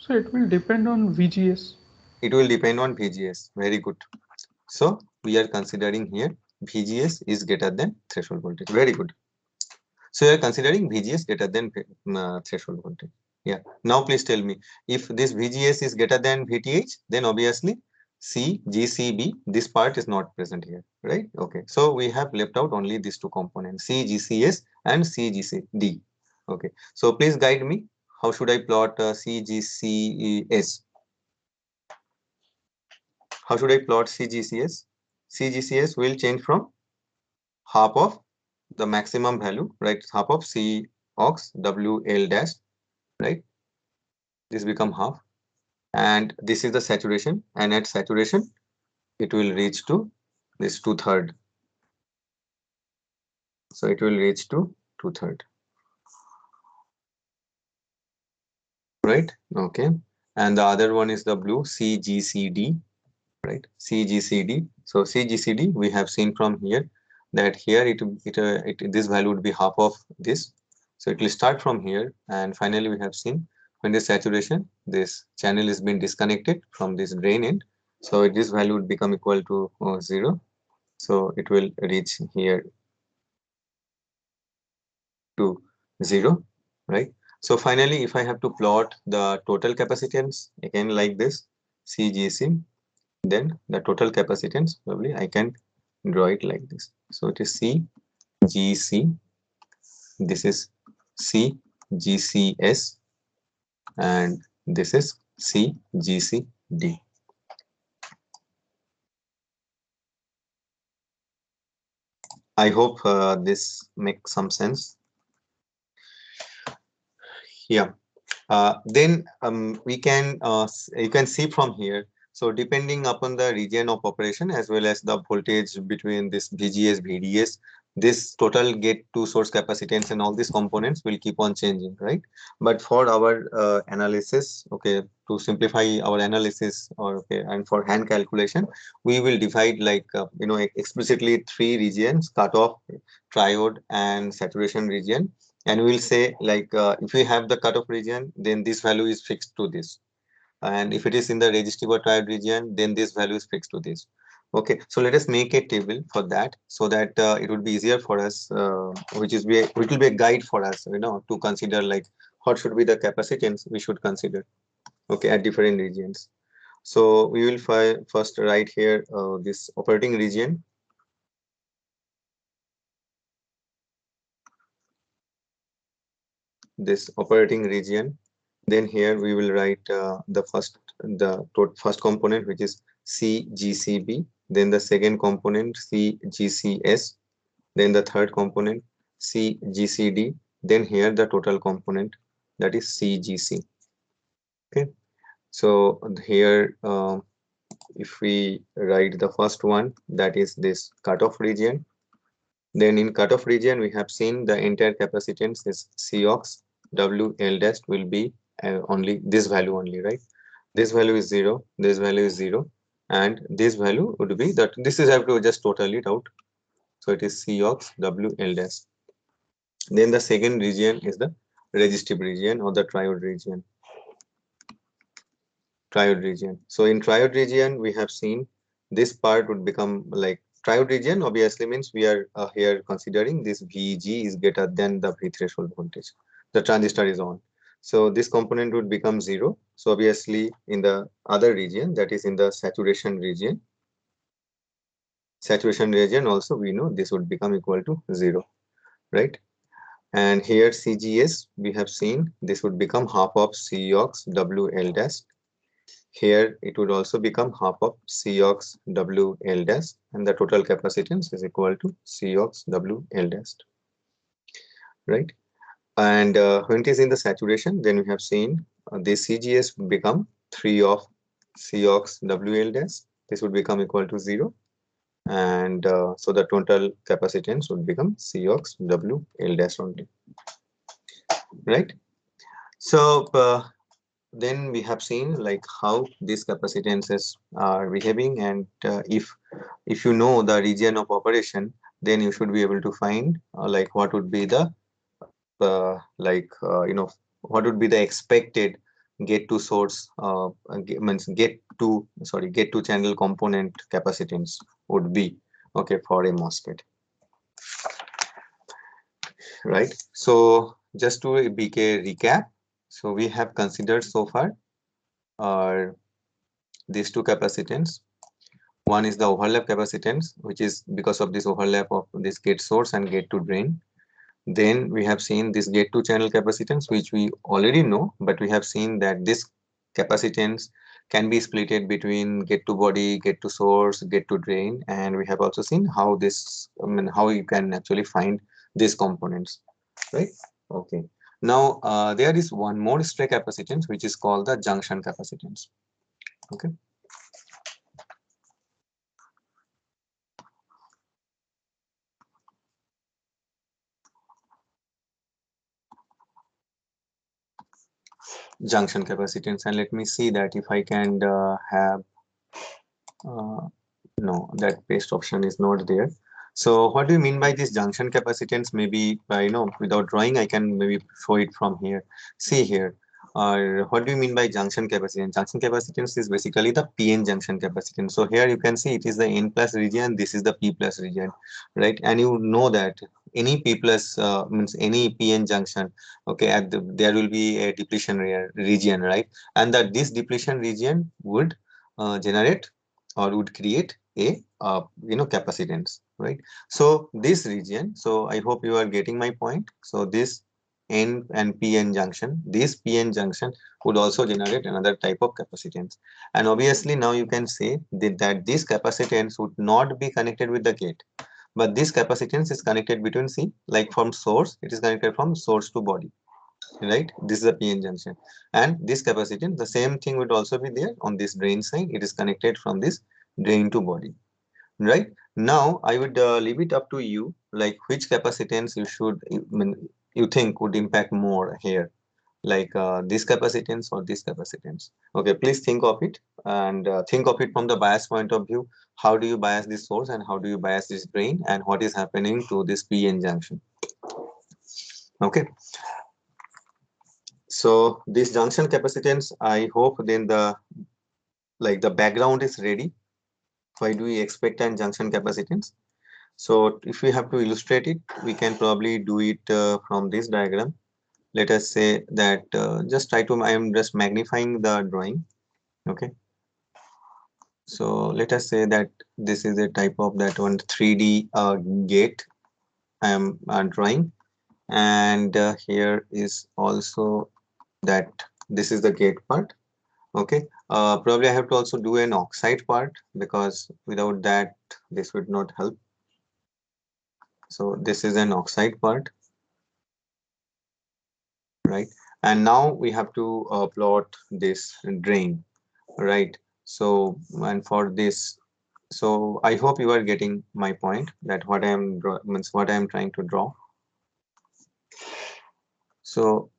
So it will depend on VGS. It will depend on VGS. Very good. So we are considering here VGS is greater than threshold voltage. Very good. So we are considering VGS greater than threshold voltage. Yeah. Now please tell me, if this VGS is greater than VTH, then obviously CGCB, this part is not present here, right? Okay. So we have left out only these two components, CGCS and CGCD. Okay. So please guide me. How should I plot CGCS? How should I plot CGCS? CGCS will change from half of the maximum value, right? Half of C ox WL dash, right? This become half, and this is the saturation, and at saturation it will reach to this 2/3. So it will reach to 2/3, right? Okay. And the other one is the blue, CGCD, right? CGCD. So CGCD we have seen from here that here this value would be half of this. So it will start from here, and finally we have seen when the saturation, this channel is being disconnected from this drain end. So this value would become equal to 0. So it will reach here to 0, right? So finally, if I have to plot the total capacitance again like this, CGC, then the total capacitance probably I can draw it like this. So it is CGC, this is CGCS, and this is CGCD. I hope this makes some sense. Yeah. Then we can you can see from here. So depending upon the region of operation as well as the voltage between this VGS, VDS, this total gate to source capacitance and all these components will keep on changing, right? But for our analysis, okay, to simplify our analysis, or okay, and for hand calculation, we will divide like explicitly 3 regions: cutoff, triode, and saturation region. And we'll say like if we have the cutoff region, then this value is fixed to this, and if it is in the resistive or triode region, then this value is fixed to this. Okay, so let us make a table for that, so that it would be easier for us, which will be a guide for us, to consider like what should be the capacitance we should consider, okay, at different regions. So we will first write here this operating region. This operating region. Then here we will write the first component, which is CGCB. Then the second component, CGCS. Then the third component, CGCD. Then here the total component, that is CGC. Okay. So here, if we write the first one, that is this cutoff region. Then in cutoff region, we have seen the entire capacitance is Cox WL dash will be only this value only, right? This value is 0, this value is 0, and this value would be that. This is, I have to just total it out. So it is Cox WL dash. Then the second region is the resistive region or the triode region. Triode region. So in triode region, we have seen this part would become like triode region. Obviously means we are here considering this VG is greater than the V threshold voltage. The transistor is on. So this component would become 0. So obviously in the other region, that is in the saturation region also, we know this would become equal to 0, right? And here CGS, we have seen this would become half of Cox WL dash. Here it would also become half of Cox WL dash, and the total capacitance is equal to Cox WL dash, right? And when it is in the saturation, then we have seen this CGS would become 3 of Cox WL dash. This would become equal to 0, and so the total capacitance would become Cox WL dash only, right? So then we have seen like how these capacitances are behaving, and if you know the region of operation, then you should be able to find like what would be the what would be the expected gate to source means gate to channel component capacitance would be, okay, for a MOSFET, right? So just to a BK recap, so we have considered so far these two capacitance. One is the overlap capacitance, which is because of this overlap of this gate source and gate to drain. Then we have seen this gate to channel capacitance, which we already know, but we have seen that this capacitance can be splitted between gate to body, gate to source, gate to drain, and we have also seen how this, how you can actually find these components, right? Okay. Now there is one more stray capacitance, which is called the junction capacitance. Okay. Junction capacitance, and let me see that if I can have no, that paste option is not there. So what do you mean by this junction capacitance? Maybe without drawing I can maybe show it from here. See here, or what do you mean by junction capacitance? Junction capacitance is basically the PN junction capacitance. So here you can see it is the N plus region, this is the P plus region, right? And you know that any P plus means any PN junction, okay, there will be a depletion region, right? And that this depletion region would generate or would create a capacitance, right? So this region, so I hope you are getting my point. So this N and PN junction, this PN junction would also generate another type of capacitance. And obviously now you can say that this capacitance would not be connected with the gate, but this capacitance is connected between, see, like from source, it is connected from source to body, right? This is a PN junction, and this capacitance, the same thing would also be there on this drain side. It is connected from this drain to body, right? Now I would leave it up to you, like which capacitance you think would impact more here, like this capacitance or this capacitance. Okay, please think of it, and think of it from the bias point of view. How do you bias this source and how do you bias this drain, and what is happening to this PN junction? Okay, so this junction capacitance, I hope then the background is ready. Why do we expect an junction capacitance? So if we have to illustrate it, we can probably do it from this diagram. Let us say that I am just magnifying the drawing. Okay. So let us say that this is a type of that one 3D gate I am drawing, and here is also that this is the gate part. Okay, probably I have to also do an oxide part, because without that this would not help. So this is an oxide part, right? And now we have to plot this drain, right? So, and for this, so I hope you are getting my point, that what I am what I am trying to draw. So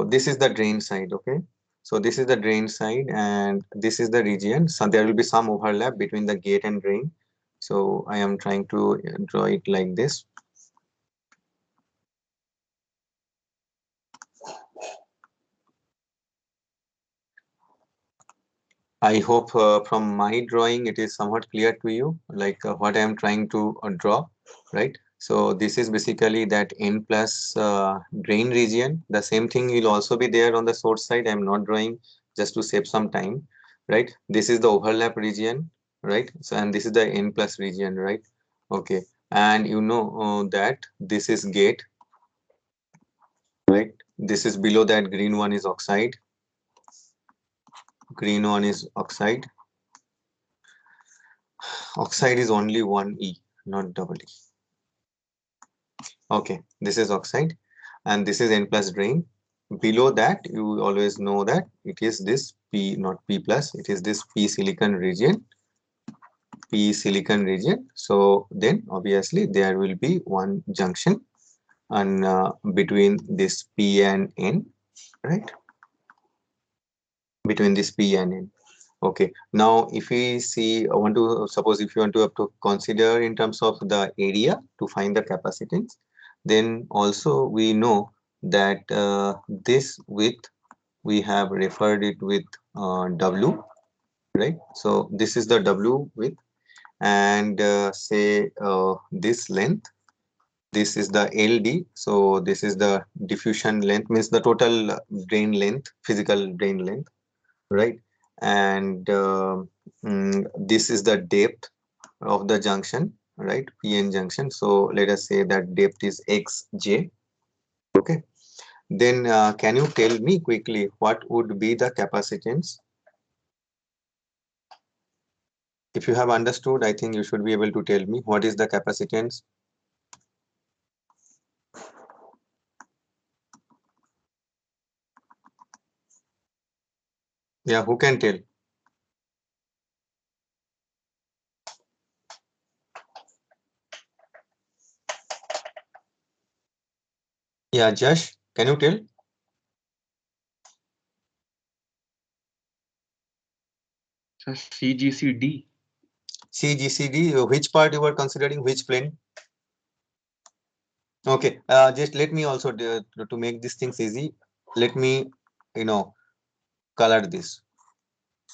this is the drain side. Okay, so this is the drain side and this is the region. So there will be some overlap between the gate and drain. So I am trying to draw it like this. I hope from my drawing it is somewhat clear to you, like what I am trying to draw, right? So this is basically that N plus drain region. The same thing will also be there on the source side. I am not drawing just to save some time, right? This is the overlap region, right? So, and this is the N plus region, right? Okay, and you know that this is gate, right? This is below that green one is oxide. Green one is oxide. Oxide is only one E, not double E. Okay, this is oxide and this is N plus drain. Below that, you always know that it is this P, not P plus, it is this P silicon region. P silicon region. So then obviously there will be one junction and between this P and N, right? Between this P and N. Okay, now if we see, I want to suppose if you want to have to consider in terms of the area to find the capacitance, then also we know that this width we have referred it with W, right? So this is the W width, and say this length, this is the LD. So this is the diffusion length, means the total drain length, physical drain length, right? And this is the depth of the junction, right? PN junction. So let us say that depth is xj. Okay. Then can you tell me quickly what would be the capacitance? If you have understood, I think you should be able to tell me what is the capacitance. Yeah, who can tell? Yeah, Josh, can you tell? CGCD. CGCD, which part you were considering, which plane? Okay, just let me also to make these things easy, let me, color this.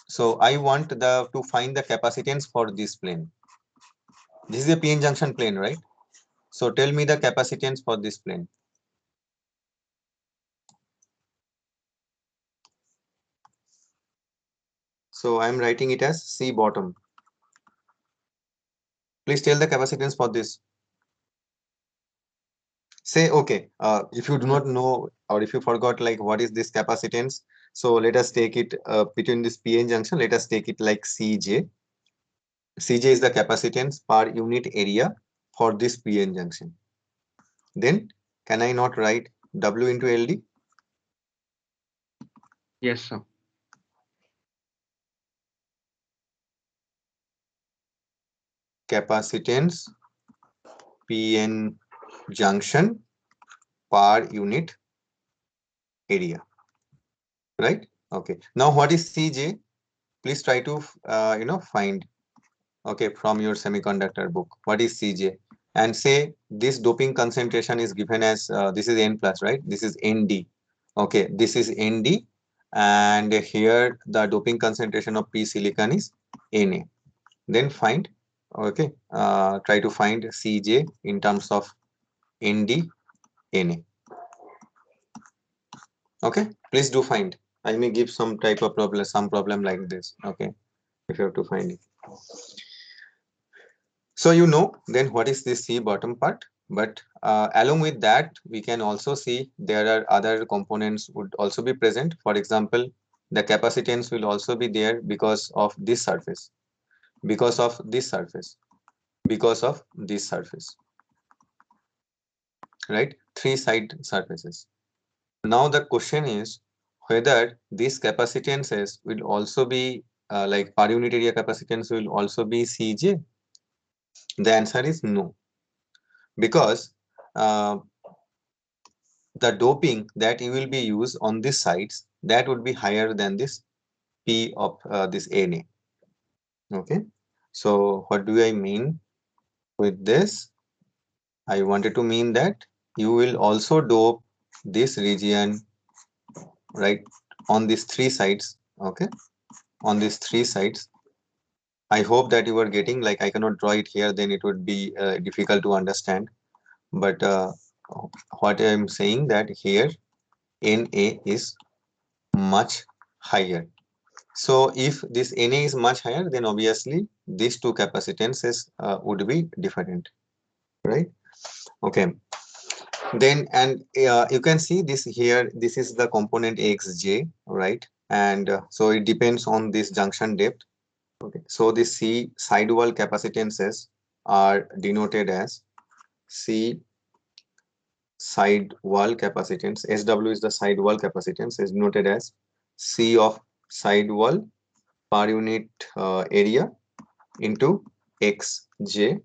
So I want to find the capacitance for this plane. This is a PN junction plane, right? So tell me the capacitance for this plane. So I'm writing it as C bottom. Please tell the capacitance for this. Say, okay, if you do not know, or if you forgot, like, what is this capacitance? So let us take it between this PN junction, let us take it like Cj. Cj is the capacitance per unit area for this PN junction. Then can I not write W into LD? Yes, sir. Capacitance PN junction per unit area, right? Okay. Now what is Cj? Please try to find, okay, from your semiconductor book, what is Cj, and say this doping concentration is given as this is N plus, right? This is Nd. Okay, this is Nd, and here the doping concentration of P silicon is Na. Then find, okay, try to find Cj in terms of Nd, Na. Okay, please do find. I may give some type of problem, some problem like this. Okay, if you have to find it. So you know then what is this C bottom part, but along with that we can also see there are other components would also be present. For example, the capacitance will also be there because of this surface, because of this surface, because of this surface, right? Three side surfaces. Now the question is whether these capacitances will also be like per unit area capacitance will also be Cj. The answer is no, because the doping that you will be used on these sites, that would be higher than this P of this Na. Okay, so what do I mean with this? I wanted to mean that you will also dope this region, right, on these three sides. Okay, on these three sides. I hope that you are getting, like, I cannot draw it here, then it would be difficult to understand. But what I'm saying that here Na is much higher. So if this Na is much higher, then obviously these two capacitances would be different, right? Okay. Then, and you can see this here, this is the component Xj, right? And so it depends on this junction depth. Okay. So the C sidewall capacitances are denoted as C sidewall capacitance. SW is the sidewall capacitance, is denoted as C of sidewall per unit area into xj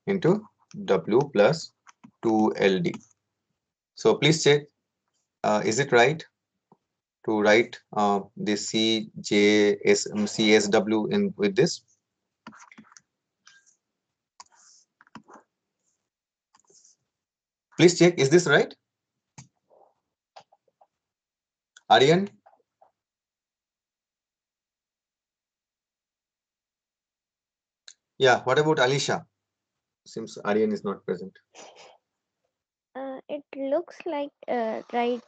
into w plus 2ld. So please check, is it right to write this CSW in with this? Please check, is this right? Aryan, Yeah, what about Alisha? Seems Aryan is not present. It looks like right.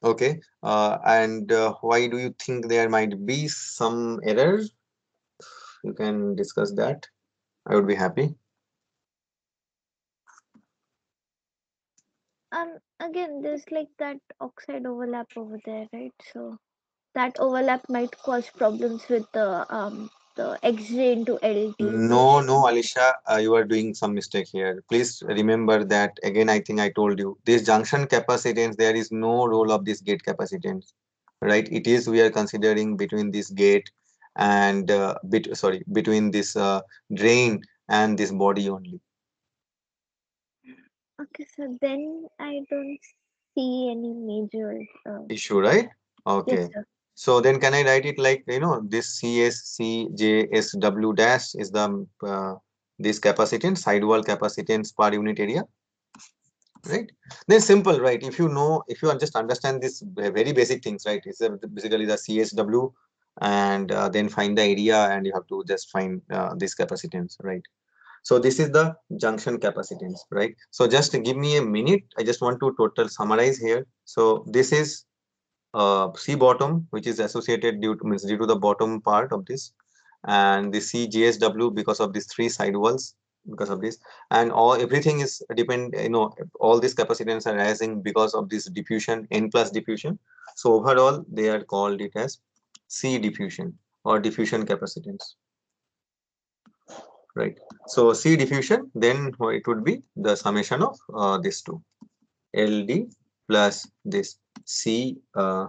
Okay, and why do you think there might be some error? You can discuss that. I would be happy. Again, there's like that oxide overlap over there, right? So that overlap might cause problems with the XJ into LT. No, no, Alisha, you are doing some mistake here. Please remember that again. I think I told you this junction capacitance. There is no role of this gate capacitance, right? It is we are considering between this gate and between this drain and this body only. Okay, so then I don't see any major. Issue, right? Yes, Okay. sir. So then can I write it like, this CSCJSW dash is the this capacitance, sidewall capacitance per unit area, right? Then simple, right? If you just understand this very basic things, right? It's basically the CSW and then find the area and you have to just find this capacitance, right? So this is the junction capacitance, right? So just give me a minute. I just want to total summarize here. So this is C bottom, which is associated due to the bottom part of this, and the CJSW because of these three sidewalls, because of this, and everything is all these capacitance are rising because of this diffusion, N plus diffusion. So overall, they are called it as C diffusion or diffusion capacitance, right? So C diffusion, then it would be the summation of these two, LD plus this CJSW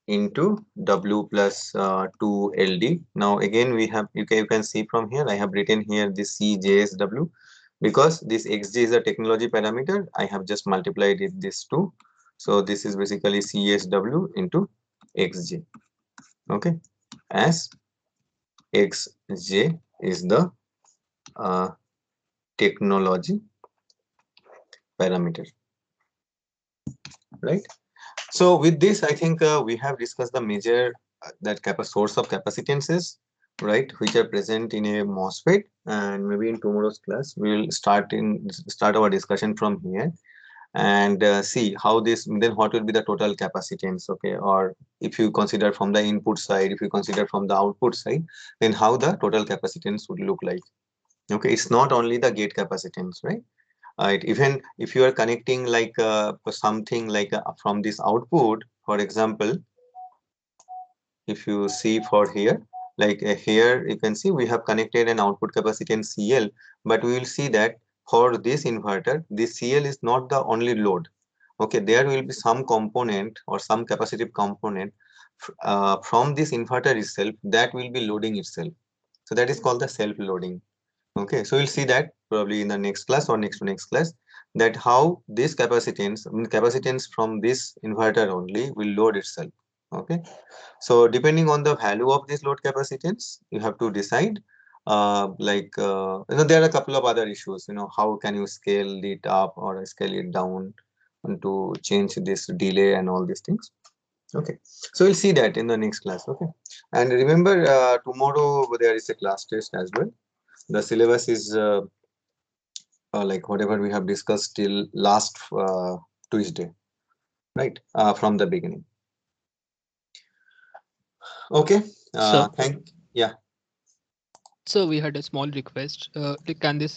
into W plus 2LD. Now again we have you can see from here I have written here this CJSW because this XJ is a technology parameter. I have just multiplied it this two. So this is basically CSW into XJ. Okay, as XJ is the technology parameter, right? So with this, I think we have discussed the major source of capacitances, right, which are present in a MOSFET, and maybe in tomorrow's class we will start our discussion from here and see how then what will be the total capacitance, okay, or if you consider from the input side, if you consider from the output side, then how the total capacitance would look like. Okay, it's not only the gate capacitance, right? Right, even if you are connecting like something like from this output, for example, if you see for here, like here you can see we have connected an output capacitance CL, but we will see that for this inverter, this CL is not the only load. Okay, there will be some component or some capacitive component from this inverter itself that will be loading itself. So that is called the self-loading. Okay, so we'll see that probably in the next class or next to next class, that how this capacitance from this inverter only will load itself. Okay, so depending on the value of this load capacitance, you have to decide there are a couple of other issues, how can you scale it up or scale it down and to change this delay and all these things. Okay, so we'll see that in the next class. Okay, and remember tomorrow there is a class test as well. The syllabus is like whatever we have discussed till last Tuesday, right? From the beginning. Okay. So, Yeah. so we had a small request. Can this